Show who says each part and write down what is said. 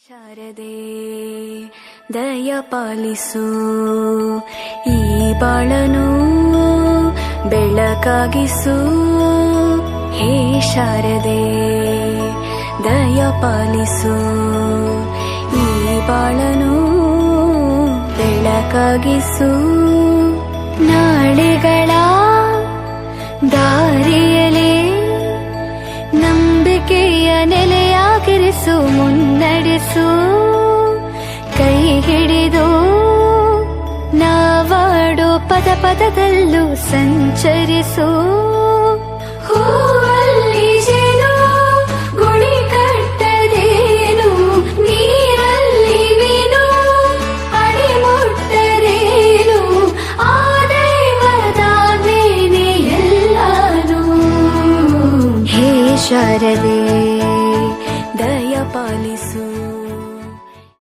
Speaker 1: ಶಾರದೆ ದಯ ಪಾಲಿಸು ಈ ಬಾಳನು ಬೆಳಕಾಗಿಸು. ಹೇ ಶಾರದೆ ದಯ ಪಾಲಿಸು ಈ ಬಾಳನು ಬೆಳಕಾಗಿಸು. ನಾಳೆಗಳ ದಾರಿಯಲೇ ನಂಬಿಕೆಯ ನೆಲೆಯಾಗಿರಿಸು, ಮುನ್ನಡೆಸು. ಕೈ ಹಿಡಿದು ನಾವಾಡೋ ಪದ ಪದದಲ್ಲೂ ಸಂಚರಿಸು.